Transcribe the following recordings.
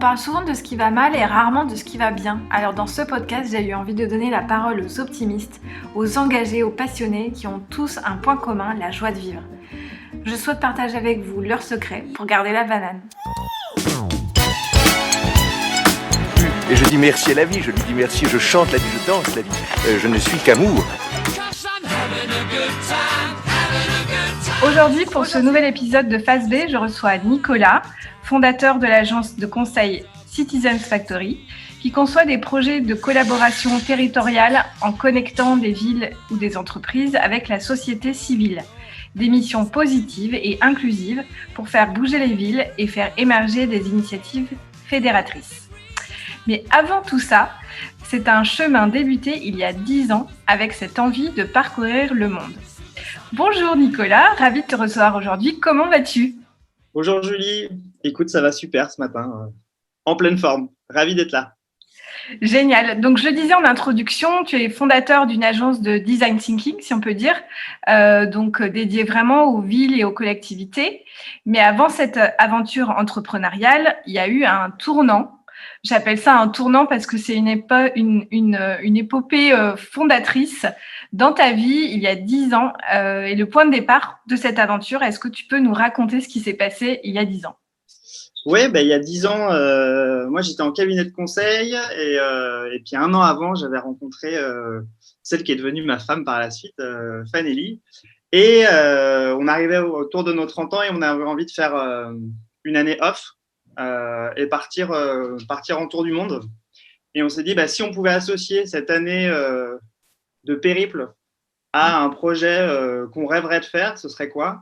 parle souvent de ce qui va mal et rarement de ce qui va bien. Alors dans ce podcast, j'ai eu envie de donner la parole aux optimistes, aux engagés, aux passionnés qui ont tous un point commun, la joie de vivre. Je souhaite partager avec vous leurs secrets pour garder la banane. Et je dis merci à la vie, je lui dis merci, je chante la vie, je danse la vie. Je ne suis qu'amour. Aujourd'hui, pour ce nouvel épisode de Phase B, je reçois Nicolas, fondateur de l'agence de conseil Citizens Factory, qui conçoit des projets de collaboration territoriale en connectant des villes ou des entreprises avec la société civile. Des missions positives et inclusives pour faire bouger les villes et faire émerger des initiatives fédératrices. Mais avant tout ça, c'est un chemin débuté il y a 10 ans avec cette envie de parcourir le monde. Bonjour Nicolas, ravi de te recevoir aujourd'hui. Comment vas-tu ? Bonjour Julie, écoute, ça va super ce matin, en pleine forme, ravi d'être là. Génial. Donc, je le disais en introduction, tu es fondateur d'une agence de design thinking, si on peut dire, dédiée vraiment aux villes et aux collectivités. Mais avant cette aventure entrepreneuriale, il y a eu un tournant. J'appelle ça un tournant parce que c'est une épopée fondatrice dans ta vie il y a 10 ans. Et le point de départ de cette aventure, est-ce que tu peux nous raconter ce qui s'est passé il y a 10 ans ? Oui, il y a 10 ans, moi j'étais en cabinet de conseil et puis un an avant, j'avais rencontré celle qui est devenue ma femme par la suite, Fanelli. Et on arrivait autour de nos 30 ans et on avait envie de faire une année off et partir en tour du monde. Et on s'est dit, si on pouvait associer cette année de périple à un projet qu'on rêverait de faire, ce serait quoi ?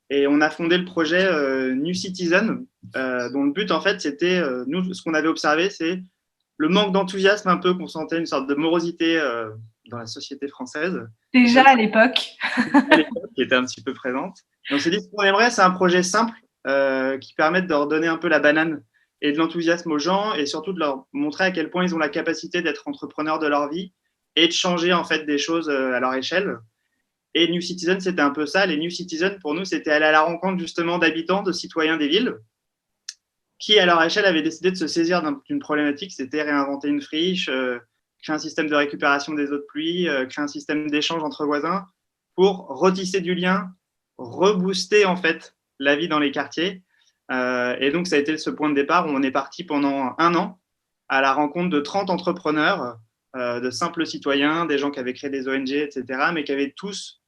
Et on a fondé le projet New Citizen, dont le but, en fait, c'était, nous, ce qu'on avait observé, c'est le manque d'enthousiasme un peu qu'on sentait, une sorte de morosité dans la société française. Déjà à l'époque. Qui était un petit peu présente. Et on s'est dit, ce qu'on aimerait, c'est un projet simple qui permette de redonner un peu la banane et de l'enthousiasme aux gens et surtout de leur montrer à quel point ils ont la capacité d'être entrepreneurs de leur vie et de changer, en fait, des choses à leur échelle. Et New Citizen, c'était un peu ça. Les New Citizen, pour nous, c'était aller à la rencontre justement d'habitants, de citoyens des villes, qui, à leur échelle, avaient décidé de se saisir d'une problématique. C'était réinventer une friche, créer un système de récupération des eaux de pluie, créer un système d'échange entre voisins pour retisser du lien, rebooster en fait la vie dans les quartiers. Et donc, ça a été ce point de départ où on est parti pendant un an à la rencontre de 30 entrepreneurs, de simples citoyens, des gens qui avaient créé des ONG, etc., mais qui avaient tous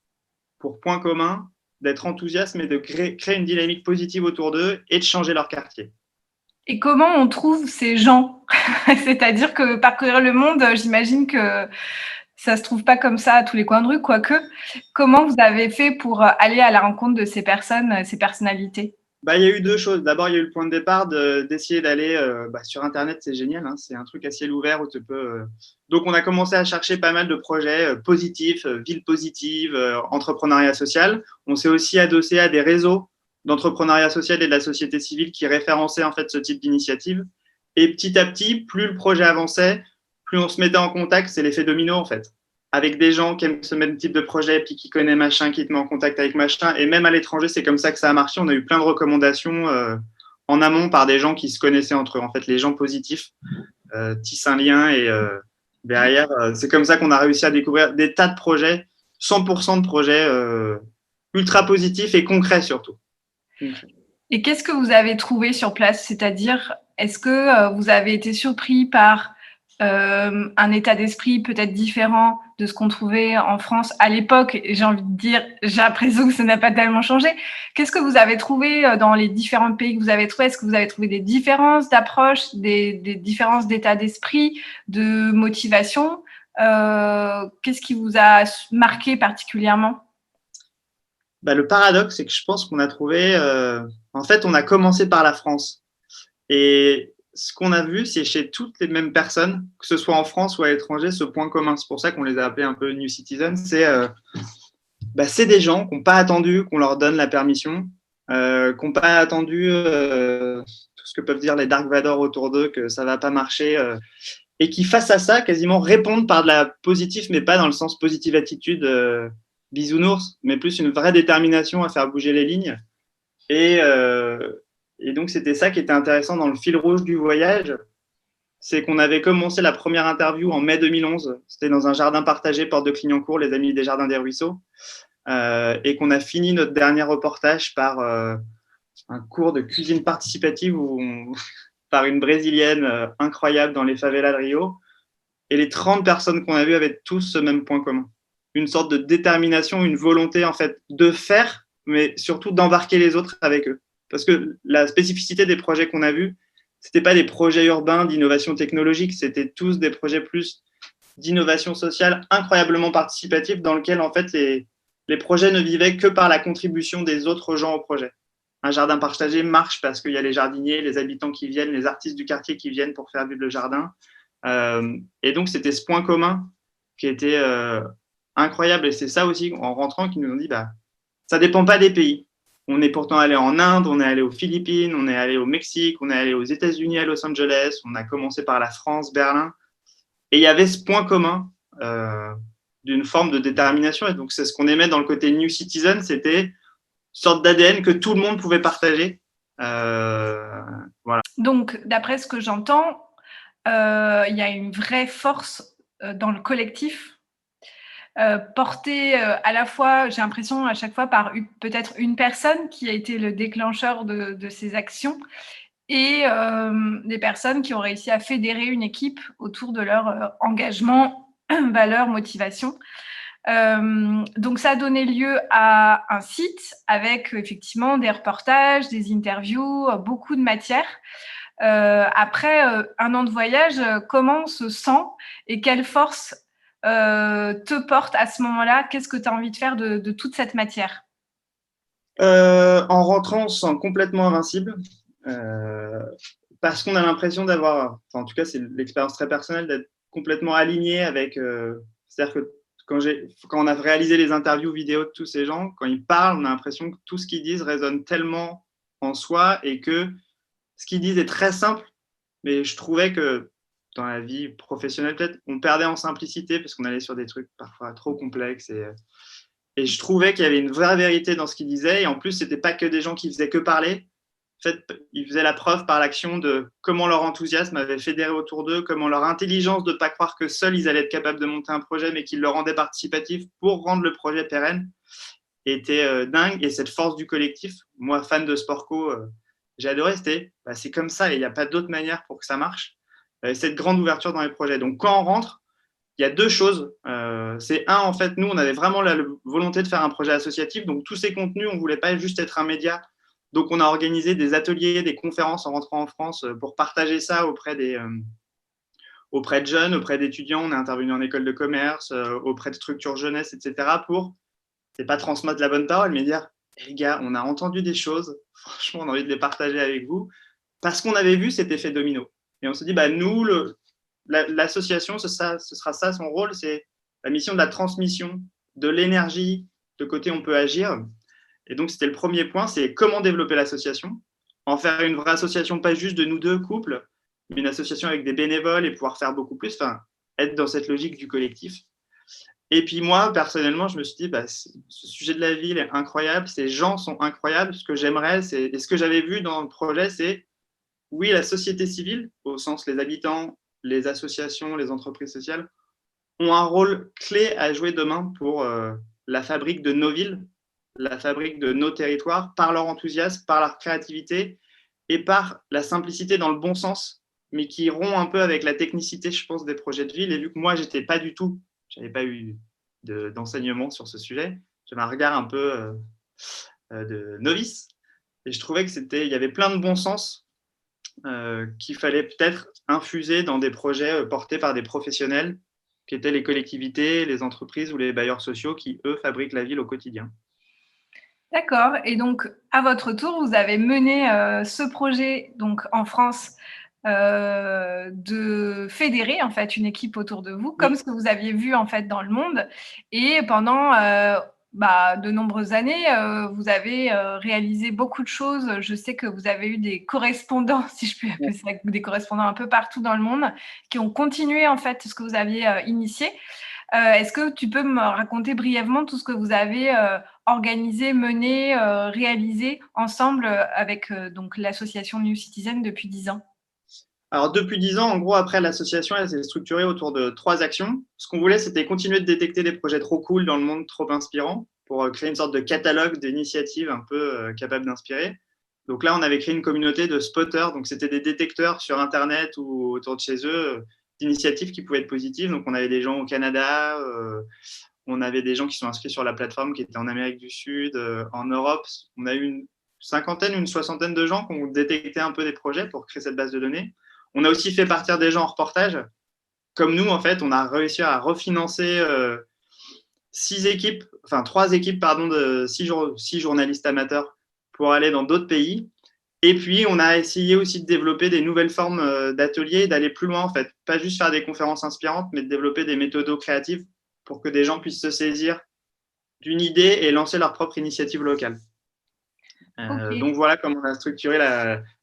pour point commun d'être enthousiastes et de créer une dynamique positive autour d'eux et de changer leur quartier. Et comment on trouve ces gens ? C'est-à-dire que parcourir le monde, j'imagine que ça ne se trouve pas comme ça à tous les coins de rue, quoique. Comment vous avez fait pour aller à la rencontre de ces personnes, ces personnalités ? Il y a eu deux choses. D'abord, il y a eu le point de départ d'essayer d'aller sur Internet, c'est génial, hein, c'est un truc à ciel ouvert où tu peux… Donc, on a commencé à chercher pas mal de projets positifs, villes positives, entrepreneuriat social. On s'est aussi adossé à des réseaux d'entrepreneuriat social et de la société civile qui référençaient en fait ce type d'initiative. Et petit à petit, plus le projet avançait, plus on se mettait en contact, c'est l'effet domino en fait, avec des gens qui aiment ce même type de projet, puis qui connaissent machin, qui te met en contact avec machin. Et même à l'étranger, c'est comme ça que ça a marché. On a eu plein de recommandations en amont par des gens qui se connaissaient entre eux. En fait, les gens positifs tissent un lien et derrière, c'est comme ça qu'on a réussi à découvrir des tas de projets, 100% de projets ultra positifs et concrets surtout. Et qu'est-ce que vous avez trouvé sur place ? C'est-à-dire, est-ce que vous avez été surpris par un état d'esprit peut-être différent de ce qu'on trouvait en France à l'époque, et j'ai envie de dire, j'ai l'impression que ça n'a pas tellement changé. Qu'est-ce que vous avez trouvé dans les différents pays que vous avez trouvés ? Est-ce que vous avez trouvé des différences d'approche, des différences d'état d'esprit, de motivation ? Qu'est-ce qui vous a marqué particulièrement ? Le paradoxe, c'est que je pense qu'on a trouvé… en fait, on a commencé par la France. Et ce qu'on a vu, c'est chez toutes les mêmes personnes, que ce soit en France ou à l'étranger, ce point commun. C'est pour ça qu'on les a appelés un peu New Citizens. C'est des gens qui n'ont pas attendu qu'on leur donne la permission, qui n'ont pas attendu tout ce que peuvent dire les Dark Vador autour d'eux, que ça ne va pas marcher, et qui, face à ça, quasiment répondent par de la positive, mais pas dans le sens positive attitude bisounours, mais plus une vraie détermination à faire bouger les lignes. Et Et donc, c'était ça qui était intéressant dans le fil rouge du voyage. C'est qu'on avait commencé la première interview en mai 2011. C'était dans un jardin partagé, porte de Clignancourt, les Amis des Jardins des Ruisseaux. Et qu'on a fini notre dernier reportage par un cours de cuisine participative par une Brésilienne incroyable dans les favelas de Rio. Et les 30 personnes qu'on a vues avaient tous ce même point commun. Une sorte de détermination, une volonté en fait de faire, mais surtout d'embarquer les autres avec eux. Parce que la spécificité des projets qu'on a vus, c'était pas des projets urbains d'innovation technologique, c'était tous des projets plus d'innovation sociale incroyablement participatifs dans lesquels en fait les projets ne vivaient que par la contribution des autres gens au projet. Un jardin partagé marche parce qu'il y a les jardiniers, les habitants qui viennent, les artistes du quartier qui viennent pour faire vivre le jardin. Et donc, c'était ce point commun qui était incroyable. Et c'est ça aussi, en rentrant, qu'ils nous ont dit, ça ne dépend pas des pays. On est pourtant allé en Inde, on est allé aux Philippines, on est allé au Mexique, on est allé aux États-Unis, à Los Angeles, on a commencé par la France, Berlin. Et il y avait ce point commun d'une forme de détermination. Et donc, c'est ce qu'on aimait dans le côté New Citizen, c'était une sorte d'ADN que tout le monde pouvait partager. Voilà. Donc, d'après ce que j'entends, il y a une vraie force dans le collectif, portée à la fois, j'ai l'impression, à chaque fois par peut-être une personne qui a été le déclencheur de ces actions et des personnes qui ont réussi à fédérer une équipe autour de leur engagement, valeurs, motivation. Donc, ça a donné lieu à un site avec effectivement des reportages, des interviews, beaucoup de matière. Après un an de voyage, comment on se sent et quelle force te porte à ce moment-là? Qu'est-ce que tu as envie de faire de toute cette matière? En rentrant, on se sent complètement invincible parce qu'on a l'impression d'avoir, enfin, en tout cas, c'est l'expérience très personnelle, d'être complètement aligné avec. C'est-à-dire que quand on a réalisé les interviews vidéo de tous ces gens, quand ils parlent, on a l'impression que tout ce qu'ils disent résonne tellement en soi et que ce qu'ils disent est très simple, mais je trouvais que dans la vie professionnelle, peut-être, on perdait en simplicité parce qu'on allait sur des trucs parfois trop complexes. Et je trouvais qu'il y avait une vraie vérité dans ce qu'ils disaient. Et en plus, ce n'était pas que des gens qui faisaient que parler. En fait, ils faisaient la preuve par l'action de comment leur enthousiasme avait fédéré autour d'eux, comment leur intelligence de ne pas croire que seuls ils allaient être capables de monter un projet, mais qu'ils le rendaient participatif pour rendre le projet pérenne, était dingue. Et cette force du collectif, moi, fan de Sportco, j'ai adoré. C'est comme ça et il n'y a pas d'autre manière pour que ça marche. Cette grande ouverture dans les projets. Donc, quand on rentre, il y a deux choses. C'est un, en fait, nous, on avait vraiment la volonté de faire un projet associatif. Donc, tous ces contenus, on ne voulait pas juste être un média. Donc, on a organisé des ateliers, des conférences en rentrant en France pour partager ça auprès de jeunes, auprès d'étudiants. On est intervenu en école de commerce, auprès de structures jeunesse, etc. pour, c'est pas transmettre la bonne parole, mais dire, les gars, on a entendu des choses. Franchement, on a envie de les partager avec vous parce qu'on avait vu cet effet domino. Et on se dit, nous, l'association, ce sera ça son rôle, c'est la mission de la transmission, de l'énergie, de côté on peut agir. Et donc, c'était le premier point, c'est comment développer l'association, en faire une vraie association, pas juste de nous deux couples, mais une association avec des bénévoles et pouvoir faire beaucoup plus, être dans cette logique du collectif. Et puis moi, personnellement, je me suis dit, ce sujet de la ville est incroyable, ces gens sont incroyables, ce que j'aimerais, et ce que j'avais vu dans le projet, c'est oui, la société civile, au sens les habitants, les associations, les entreprises sociales, ont un rôle clé à jouer demain pour la fabrique de nos villes, la fabrique de nos territoires, par leur enthousiasme, par leur créativité et par la simplicité dans le bon sens, mais qui rompt un peu avec la technicité, je pense, des projets de ville. Et vu que moi, je n'avais pas eu d'enseignement sur ce sujet, j'avais un regard un peu de novice. Et je trouvais qu'il y avait plein de bon sens qu'il fallait peut-être infuser dans des projets portés par des professionnels qui étaient les collectivités, les entreprises ou les bailleurs sociaux qui, eux, fabriquent la ville au quotidien. D'accord. Et donc, à votre tour, vous avez mené ce projet donc, en France de fédérer en fait une équipe autour de vous, comme ce que vous aviez vu en fait dans le monde. Et pendant de nombreuses années, vous avez réalisé beaucoup de choses. Je sais que vous avez eu des correspondants, si je peux appeler ça, des correspondants un peu partout dans le monde, qui ont continué en fait ce que vous aviez initié. Est-ce que tu peux me raconter brièvement tout ce que vous avez organisé, mené, réalisé ensemble avec donc l'association New Citizen depuis 10 ans? Alors, depuis 10 ans, en gros, après, l'association, elle s'est structurée autour de 3 actions. Ce qu'on voulait, c'était continuer de détecter des projets trop cool dans le monde, trop inspirants, pour créer une sorte de catalogue d'initiatives un peu capables d'inspirer. Donc là, on avait créé une communauté de spotters. Donc, c'était des détecteurs sur Internet ou autour de chez eux d'initiatives qui pouvaient être positives. Donc, on avait des gens au Canada, on avait des gens qui sont inscrits sur la plateforme qui étaient en Amérique du Sud, en Europe. On a eu une cinquantaine, une soixantaine de gens qui ont détecté un peu des projets pour créer cette base de données. On a aussi fait partir des gens en reportage. Comme nous, en fait, on a réussi à refinancer 3 équipes de 6 journalistes amateurs pour aller dans d'autres pays. Et puis, on a essayé aussi de développer des nouvelles formes d'ateliers, d'aller plus loin, en fait. Pas juste faire des conférences inspirantes, mais de développer des méthodes créatives pour que des gens puissent se saisir d'une idée et lancer leur propre initiative locale. Okay. Donc, voilà comment on a structuré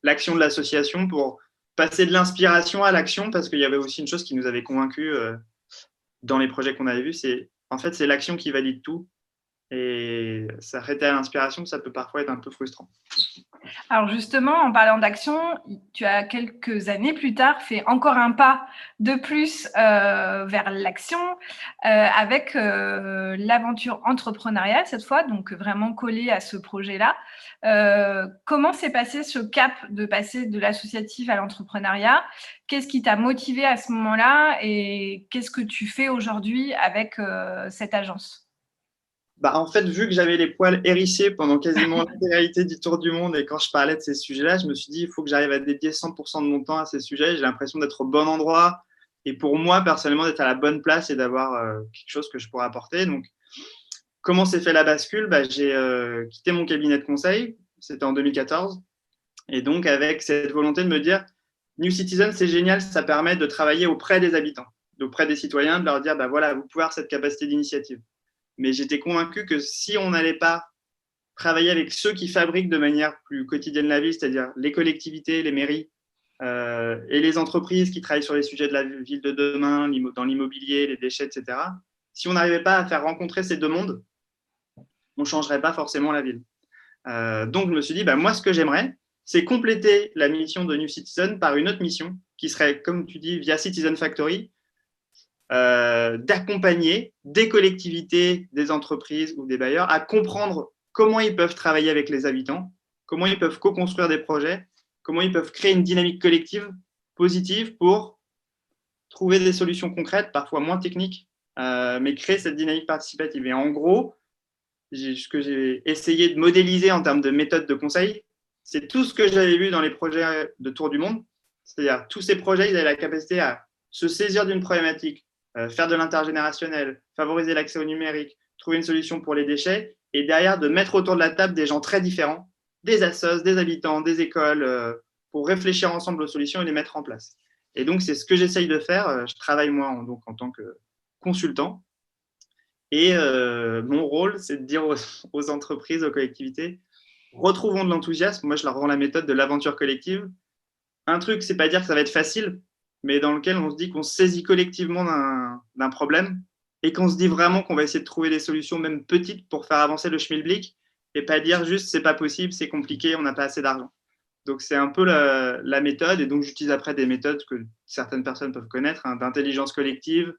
l'action de l'association pour passer de l'inspiration à l'action, parce qu'il y avait aussi une chose qui nous avait convaincus dans les projets qu'on avait vus, c'est l'action qui valide tout. Et s'arrêter à l'inspiration, ça peut parfois être un peu frustrant. Alors justement, en parlant d'action, tu as quelques années plus tard fait encore un pas de plus vers l'action avec l'aventure entrepreneuriale cette fois, donc vraiment collée à ce projet-là. Comment s'est passé ce cap de passer de l'associatif à l'entrepreneuriat? Qu'est-ce qui t'a motivé à ce moment-là et qu'est-ce que tu fais aujourd'hui avec cette agence? En fait, vu que j'avais les poils hérissés pendant quasiment l'intégralité du tour du monde et quand je parlais de ces sujets-là, je me suis dit, il faut que j'arrive à dédier 100% de mon temps à ces sujets. J'ai l'impression d'être au bon endroit et pour moi, personnellement, d'être à la bonne place et d'avoir quelque chose que je pourrais apporter. Donc, comment s'est fait la bascule? J'ai quitté mon cabinet de conseil, c'était en 2014. Et donc, avec cette volonté de me dire, New Citizen, c'est génial, ça permet de travailler auprès des habitants, auprès des citoyens, de leur dire, voilà, vous pouvez avoir cette capacité d'initiative. Mais j'étais convaincu que si on n'allait pas travailler avec ceux qui fabriquent de manière plus quotidienne la ville, c'est-à-dire les collectivités, les mairies et les entreprises qui travaillent sur les sujets de la ville de demain, dans l'immobilier, les déchets, etc., si on n'arrivait pas à faire rencontrer ces deux mondes, on ne changerait pas forcément la ville. Donc, je me suis dit, moi, ce que j'aimerais, c'est compléter la mission de New Citizen par une autre mission qui serait, comme tu dis, via Citizen Factory, d'accompagner des collectivités, des entreprises ou des bailleurs à comprendre comment ils peuvent travailler avec les habitants, comment ils peuvent co-construire des projets, comment ils peuvent créer une dynamique collective positive pour trouver des solutions concrètes, parfois moins techniques, mais créer cette dynamique participative. Et en gros, ce que j'ai essayé de modéliser en termes de méthode de conseil, c'est tout ce que j'avais vu dans les projets de Tour du Monde, c'est-à-dire tous ces projets, ils avaient la capacité à se saisir d'une problématique, faire de l'intergénérationnel, favoriser l'accès au numérique, trouver une solution pour les déchets, et derrière de mettre autour de la table des gens très différents, des assos, des habitants, des écoles, pour réfléchir ensemble aux solutions et les mettre en place. Et donc, c'est ce que j'essaye de faire. Je travaille moi en tant que consultant. Et mon rôle, c'est de dire aux entreprises, aux collectivités, retrouvons de l'enthousiasme. Moi, je leur rends la méthode de l'aventure collective. Un truc, c'est pas dire que ça va être facile, mais dans lequel on se dit qu'on se saisit collectivement d'un problème et qu'on se dit vraiment qu'on va essayer de trouver des solutions, même petites, pour faire avancer le schmilblick et pas dire juste c'est pas possible, c'est compliqué, on n'a pas assez d'argent. Donc, c'est un peu la méthode. Et donc, j'utilise après des méthodes que certaines personnes peuvent connaître, d'intelligence collective,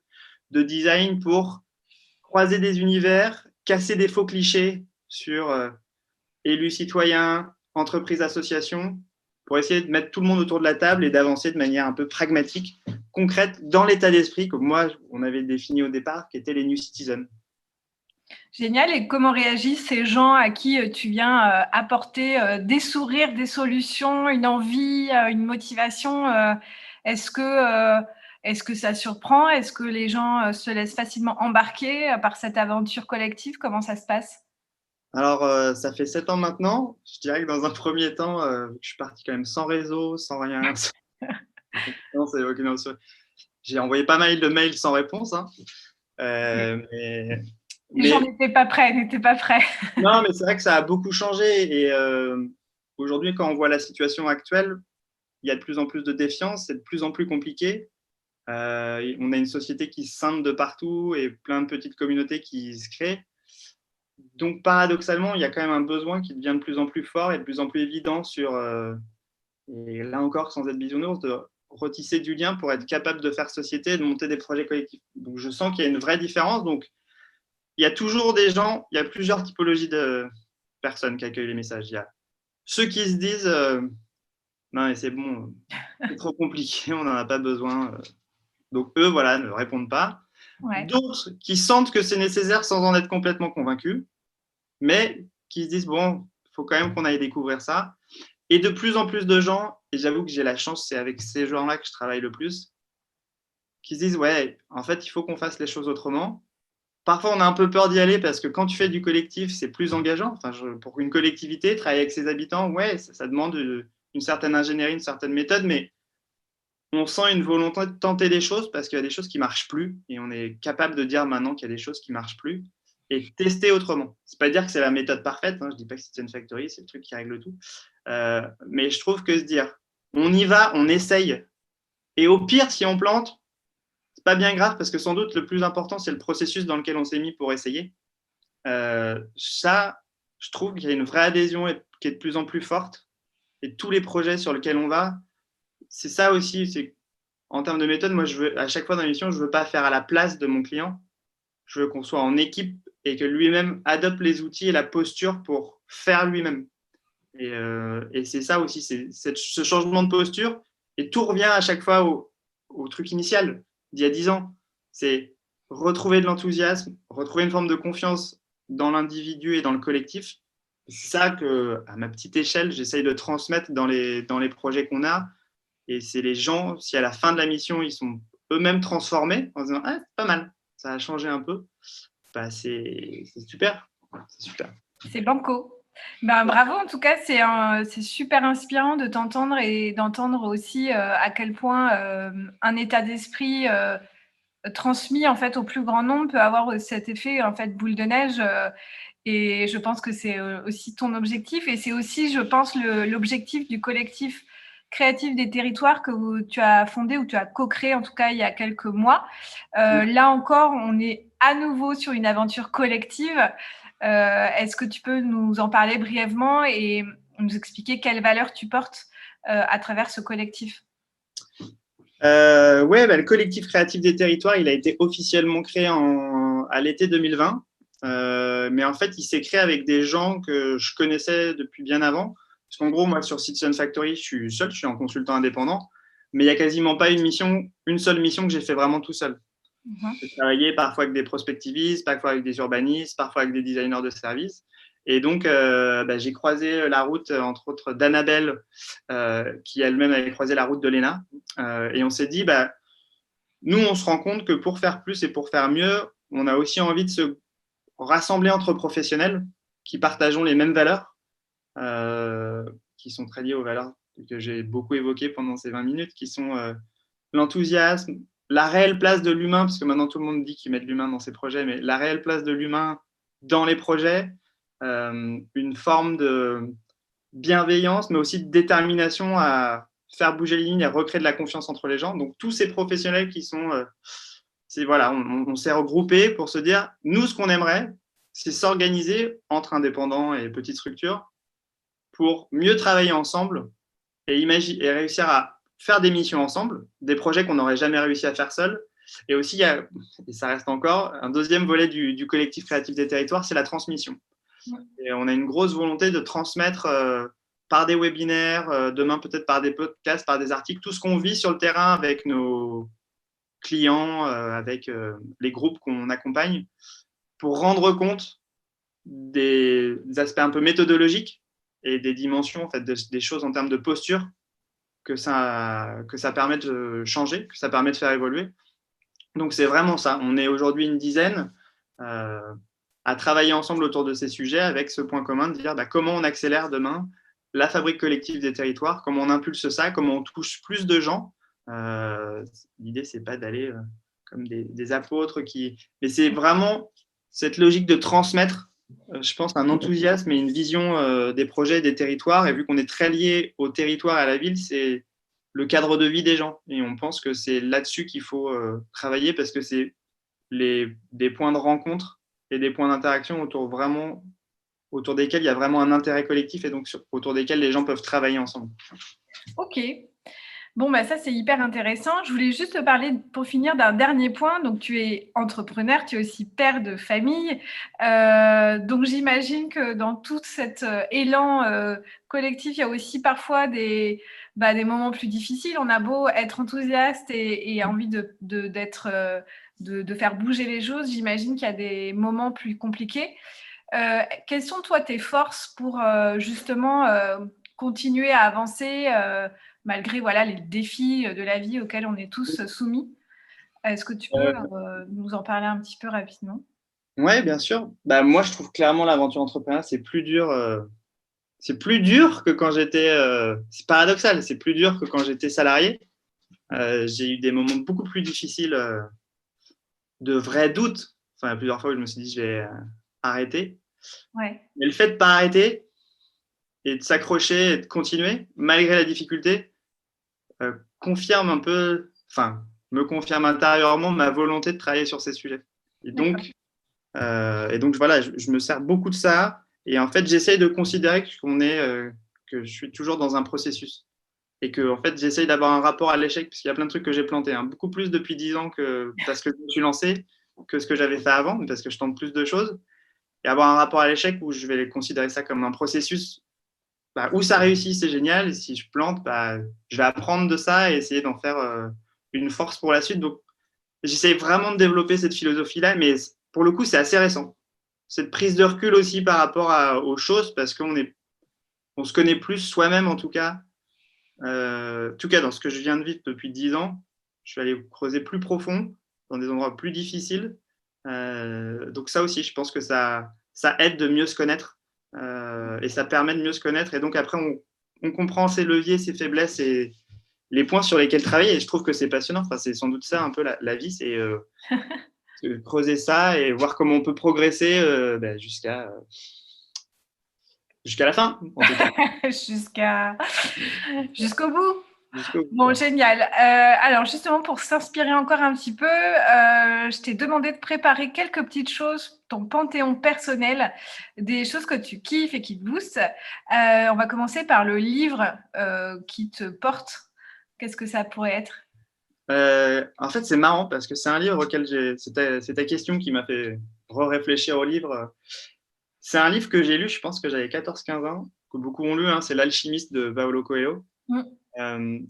de design pour croiser des univers, casser des faux clichés sur élus citoyens, entreprises, associations, pour essayer de mettre tout le monde autour de la table et d'avancer de manière un peu pragmatique, concrète, dans l'état d'esprit que moi, on avait défini au départ, qui étaient les New Citizens. Génial. Et comment réagissent ces gens à qui tu viens apporter des sourires, des solutions, une envie, une motivation? Est-ce que ça surprend? Est-ce que les gens se laissent facilement embarquer par cette aventure collective? Comment ça se passe? Alors, ça fait 7 ans maintenant. Je dirais que dans un premier temps, je suis parti quand même sans réseau, sans rien. J'ai envoyé pas mal de mails sans réponse. Mais les gens n'étaient pas prêts. Non, mais c'est vrai que ça a beaucoup changé. Et aujourd'hui, quand on voit la situation actuelle, il y a de plus en plus de défiance, c'est de plus en plus compliqué. On a une société qui se scinde de partout et plein de petites communautés qui se créent. Donc, paradoxalement, il y a quand même un besoin qui devient de plus en plus fort et de plus en plus évident et là encore, sans être bisounours, de retisser du lien pour être capable de faire société et de monter des projets collectifs. Donc, je sens qu'il y a une vraie différence. Donc, il y a toujours des gens, il y a plusieurs typologies de personnes qui accueillent les messages. Il y a ceux qui se disent non, mais c'est bon, c'est trop compliqué, on n'en a pas besoin. Donc, eux, voilà, ne répondent pas. Ouais. D'autres qui sentent que c'est nécessaire sans en être complètement convaincus, mais qui se disent bon, il faut quand même qu'on aille découvrir ça. Et de plus en plus de gens, et j'avoue que j'ai la chance, c'est avec ces gens-là que je travaille le plus, qui se disent ouais, en fait, il faut qu'on fasse les choses autrement. Parfois, on a un peu peur d'y aller parce que quand tu fais du collectif, c'est plus engageant. Enfin, pour une collectivité, travailler avec ses habitants, ouais, ça demande une certaine ingénierie, une certaine méthode, mais on sent une volonté de tenter des choses parce qu'il y a des choses qui ne marchent plus et on est capable de dire maintenant qu'il y a des choses qui ne marchent plus et tester autrement. C'est pas dire que c'est la méthode parfaite, hein, je ne dis pas que Citizen Factory, c'est le truc qui règle tout. Mais je trouve que se dire, on y va, on essaye, et au pire, si on plante, c'est pas bien grave parce que sans doute le plus important, c'est le processus dans lequel on s'est mis pour essayer. Ça, je trouve qu'il y a une vraie adhésion qui est de plus en plus forte et tous les projets sur lesquels on va, c'est ça aussi, c'est en termes de méthode, moi, à chaque fois dans l'émission, je ne veux pas faire à la place de mon client. Je veux qu'on soit en équipe et que lui-même adopte les outils et la posture pour faire lui-même. Et c'est ça aussi, c'est ce changement de posture. Et tout revient à chaque fois au truc initial d'il y a 10 ans. C'est retrouver de l'enthousiasme, retrouver une forme de confiance dans l'individu et dans le collectif. C'est ça que, à ma petite échelle, j'essaye de transmettre dans les projets qu'on a. Et c'est les gens, si à la fin de la mission, ils sont eux-mêmes transformés en disant « Ah, c'est pas mal, ça a changé un peu », bah, c'est super. C'est super. C'est banco. Ben, bravo, en tout cas, c'est super inspirant de t'entendre et d'entendre aussi à quel point un état d'esprit transmis en fait au plus grand nombre peut avoir cet effet en fait boule de neige. Et je pense que c'est aussi ton objectif et c'est aussi, je pense, l'objectif du collectif créatif des territoires que tu as fondé ou tu as co-créé en tout cas il y a quelques mois. Là encore, on est à nouveau sur une aventure collective. Est-ce que tu peux nous en parler brièvement et nous expliquer quelles valeurs tu portes à travers ce collectif? Ouais, le collectif créatif des territoires, il a été officiellement créé à l'été 2020. Mais en fait, il s'est créé avec des gens que je connaissais depuis bien avant. Parce qu'en gros, moi, sur Citizen Factory, je suis seul, je suis en consultant indépendant. Mais il n'y a quasiment pas une seule mission que j'ai fait vraiment tout seul. J'ai travaillé parfois avec des prospectivistes, parfois avec des urbanistes, parfois avec des designers de services. Et donc, j'ai croisé la route, entre autres, d'Annabelle, qui elle-même avait croisé la route de Léna. Et on s'est dit, nous, on se rend compte que pour faire plus et pour faire mieux, on a aussi envie de se rassembler entre professionnels qui partageons les mêmes valeurs, qui sont très liées aux valeurs que j'ai beaucoup évoquées pendant ces 20 minutes, qui sont l'enthousiasme, la réelle place de l'humain, parce que maintenant tout le monde dit qu'ils mettent l'humain dans ses projets, mais la réelle place de l'humain dans les projets, une forme de bienveillance, mais aussi de détermination à faire bouger les lignes et recréer de la confiance entre les gens. Donc tous ces professionnels qui sont... voilà, on s'est regroupés pour se dire, nous, ce qu'on aimerait, c'est s'organiser entre indépendants et petites structures pour mieux travailler ensemble et réussir à faire des missions ensemble, des projets qu'on n'aurait jamais réussi à faire seul. Et aussi, et ça reste encore, un deuxième volet du collectif créatif des territoires, c'est la transmission. Et on a une grosse volonté de transmettre par des webinaires, demain peut-être par des podcasts, par des articles, tout ce qu'on vit sur le terrain avec nos clients, avec les groupes qu'on accompagne, pour rendre compte des aspects un peu méthodologiques et des dimensions, en fait, des choses en termes de posture que ça permet de changer, que ça permet de faire évoluer. Donc, c'est vraiment ça. On est aujourd'hui une dizaine à travailler ensemble autour de ces sujets avec ce point commun de dire comment on accélère demain la fabrique collective des territoires, comment on impulse ça, comment on touche plus de gens. L'idée, c'est pas d'aller comme des apôtres mais c'est vraiment cette logique de transmettre, je pense, un enthousiasme et une vision des projets et des territoires. Et vu qu'on est très lié au territoire et à la ville, c'est le cadre de vie des gens. Et on pense que c'est là-dessus qu'il faut travailler parce que c'est des points de rencontre et des points d'interaction autour desquels il y a vraiment un intérêt collectif et donc autour desquels les gens peuvent travailler ensemble. Ok. Bon, bah ça, c'est hyper intéressant. Je voulais juste te parler, pour finir, d'un dernier point. Donc, tu es entrepreneur, tu es aussi père de famille. Donc, j'imagine que dans tout cet élan collectif, il y a aussi parfois des moments plus difficiles. On a beau être enthousiaste et envie de faire bouger les choses. J'imagine qu'il y a des moments plus compliqués. Quelles sont, toi, tes forces pour justement continuer à avancer malgré les défis de la vie auxquels on est tous soumis? Est-ce que tu peux nous en parler un petit peu rapidement? Oui, bien sûr. Bah, moi, je trouve clairement l'aventure entrepreneuriale, c'est plus dur. C'est plus dur que quand j'étais. C'est paradoxal, c'est plus dur que quand j'étais salarié. J'ai eu des moments beaucoup plus difficiles de vrais doutes. Enfin, plusieurs fois où je me suis dit, je vais arrêter. Ouais. Mais le fait de ne pas arrêter et de s'accrocher et de continuer, malgré la difficulté, confirme un peu, enfin, me confirme intérieurement ma volonté de travailler sur ces sujets. Et donc voilà, je me sers beaucoup de ça. Et en fait, j'essaye de considérer que je suis toujours dans un processus. Et que en fait, j'essaye d'avoir un rapport à l'échec, puisqu'il y a plein de trucs que j'ai plantés, beaucoup plus depuis 10 ans parce que je me suis lancé que ce que j'avais fait avant, parce que je tente plus de choses. Et avoir un rapport à l'échec où je vais considérer ça comme un processus où ça réussit, c'est génial. Et si je plante, je vais apprendre de ça et essayer d'en faire une force pour la suite. Donc, j'essaie vraiment de développer cette philosophie-là, mais pour le coup, c'est assez récent. Cette prise de recul aussi par rapport aux choses, parce qu'on se connaît plus soi-même, en tout cas. En tout cas, dans ce que je viens de vivre depuis 10 ans, je suis allé creuser plus profond, dans des endroits plus difficiles. Donc ça aussi, je pense que ça aide de mieux se connaître et ça permet de mieux se connaître. Et donc après, on comprend ses leviers, ses faiblesses et les points sur lesquels travailler. Et je trouve que c'est passionnant. Enfin, c'est sans doute ça un peu la vie, c'est creuser ça et voir comment on peut progresser jusqu'à la fin, en tout cas. Jusqu'au bout. Bon, génial. Alors, justement, pour s'inspirer encore un petit peu, je t'ai demandé de préparer quelques petites choses, ton panthéon personnel, des choses que tu kiffes et qui te boostent. On va commencer par le livre qui te porte. Qu'est-ce que ça pourrait être? En fait, c'est marrant parce que c'est un livre auquel c'est ta question qui m'a fait réfléchir au livre. C'est un livre que j'ai lu, je pense que j'avais 14-15 ans, que beaucoup ont lu, c'est L'Alchimiste de Paulo Coelho. Et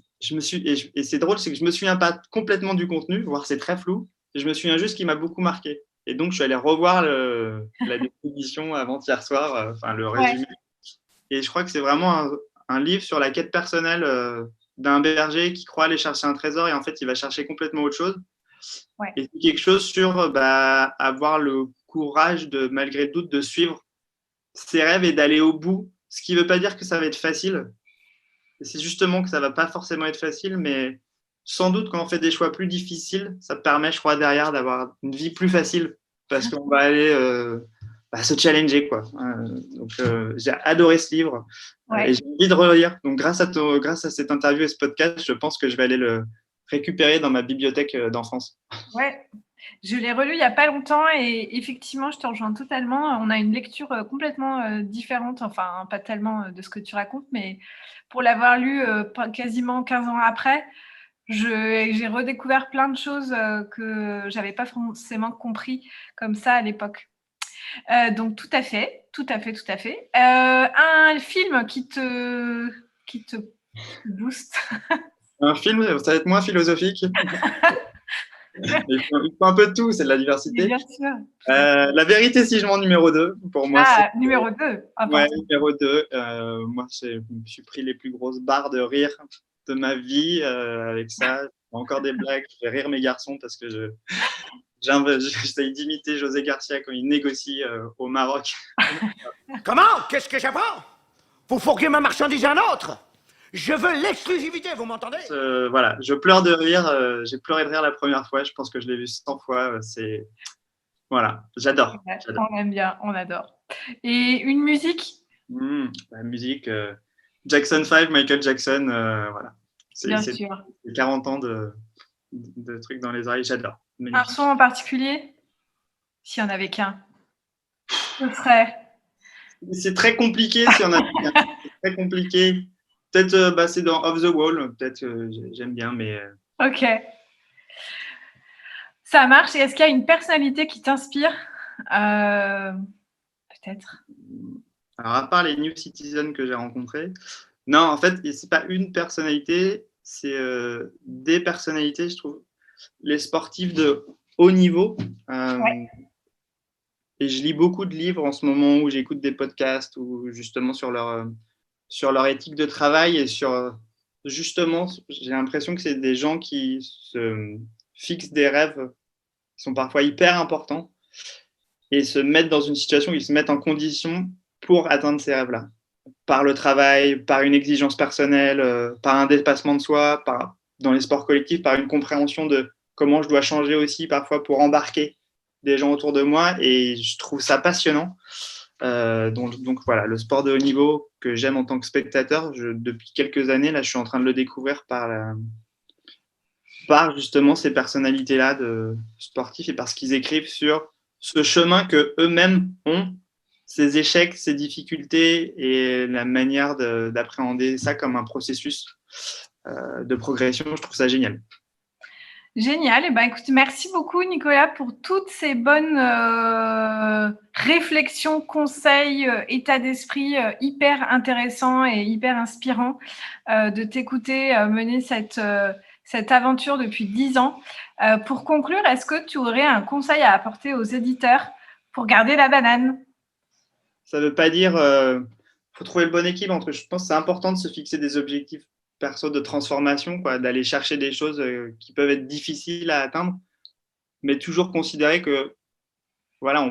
c'est drôle, c'est que je me souviens pas complètement du contenu, voire c'est très flou, et je me souviens juste qu'il m'a beaucoup marqué. Et donc, je suis allé revoir la définition avant-hier soir, le résumé. Ouais. Et je crois que c'est vraiment un livre sur la quête personnelle d'un berger qui croit aller chercher un trésor et en fait, il va chercher complètement autre chose. Ouais. Et c'est quelque chose sur avoir le courage, malgré le doute, de suivre ses rêves et d'aller au bout. Ce qui ne veut pas dire que ça va être facile. Et c'est justement que ça ne va pas forcément être facile, mais sans doute quand on fait des choix plus difficiles, ça te permet, je crois, derrière d'avoir une vie plus facile parce qu'on va aller se challenger, quoi. Donc, j'ai adoré ce livre et j'ai envie de relire. Donc, grâce à cette interview et ce podcast, je pense que je vais aller le récupérer dans ma bibliothèque d'enfance. Ouais. Je l'ai relu il n'y a pas longtemps et effectivement, je te rejoins totalement. On a une lecture complètement différente, enfin, pas tellement de ce que tu racontes, mais pour l'avoir lu quasiment 15 ans après, j'ai redécouvert plein de choses que je n'avais pas forcément compris comme ça à l'époque. Donc, tout à fait. Un film qui te booste. Un film, ça va être moins philosophique. Il faut un peu de tout, c'est de la diversité. Bien sûr. La vérité, si je mens, numéro 2. Pour moi, numéro 2. Ouais, numéro 2. Moi, je me suis pris les plus grosses barres de rire de ma vie avec ça. Encore des blagues. Je fais rire mes garçons parce que j'essaye d'imiter José Garcia quand il négocie au Maroc. Comment? Qu'est-ce que j'apprends? Vous fourguez ma marchandise à un autre? Je veux l'exclusivité, vous m'entendez? Voilà, je pleure de rire. J'ai pleuré de rire la première fois. Je pense que je l'ai vu 100 fois. Voilà, j'adore. On aime bien, on adore. Et une musique? La musique, Jackson 5, Michael Jackson, voilà. Bien C'est sûr. 40 ans de trucs dans les oreilles, j'adore. Un Magnifique. son en particulier? S'il n'y en avait qu'un. Ce serait. C'est très compliqué si on a. C'est très compliqué. Peut-être c'est dans Off the Wall, peut-être j'aime bien, mais. Ok. Ça marche. Et est-ce qu'il y a une personnalité qui t'inspire? Peut-être. Alors, à part les New Citizens que j'ai rencontrés, non, en fait, c'est pas une personnalité, c'est des personnalités, je trouve. Les sportifs de haut niveau. Ouais. Et je lis beaucoup de livres en ce moment où j'écoute des podcasts ou justement sur leur éthique de travail et sur justement, j'ai l'impression que c'est des gens qui se fixent des rêves qui sont parfois hyper importants et se mettent dans une situation où ils se mettent en condition pour atteindre ces rêves-là. Par le travail, par une exigence personnelle, par un dépassement de soi, dans les sports collectifs, par une compréhension de comment je dois changer aussi parfois pour embarquer des gens autour de moi, et je trouve ça passionnant. Donc voilà, le sport de haut niveau que j'aime en tant que spectateur, depuis quelques années, là, je suis en train de le découvrir par justement ces personnalités-là de sportifs et parce qu'ils écrivent sur ce chemin que eux-mêmes ont, ces échecs, ces difficultés et la manière d'appréhender ça comme un processus de progression. Je trouve ça génial. Génial. Et ben, écoute, merci beaucoup, Nicolas, pour toutes ces bonnes réflexions, conseils, état d'esprit hyper intéressants et hyper inspirants de t'écouter mener cette aventure depuis 10 ans. Pour conclure, est-ce que tu aurais un conseil à apporter aux éditeurs pour garder la banane? Ça ne veut pas dire faut trouver le bon équilibre entre. Je pense que c'est important de se fixer des objectifs perso de transformation, quoi, d'aller chercher des choses qui peuvent être difficiles à atteindre, mais toujours considérer que voilà,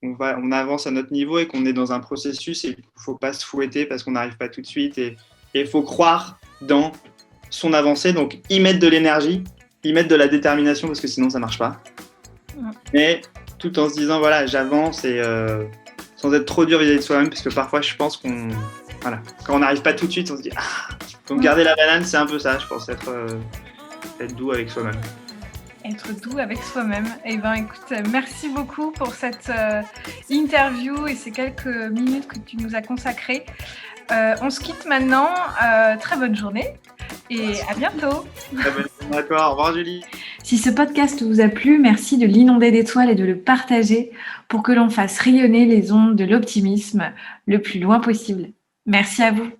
on avance à notre niveau et qu'on est dans un processus et qu'il ne faut pas se fouetter parce qu'on n'arrive pas tout de suite et il faut croire dans son avancée, donc y mettre de l'énergie, y mettre de la détermination parce que sinon ça ne marche pas. Mais tout en se disant voilà, j'avance et sans être trop dur vis-à-vis de soi-même parce que parfois je pense quand on n'arrive pas tout de suite, on se dit donc garder la banane, c'est un peu ça, je pense, être doux avec soi-même. Être doux avec soi-même. Eh bien, écoute, merci beaucoup pour cette interview et ces quelques minutes que tu nous as consacrées. On se quitte maintenant. Très bonne journée et à bientôt. Très bonne journée à toi. Au revoir, Julie. Si ce podcast vous a plu, merci de l'inonder d'étoiles et de le partager pour que l'on fasse rayonner les ondes de l'optimisme le plus loin possible. Merci à vous.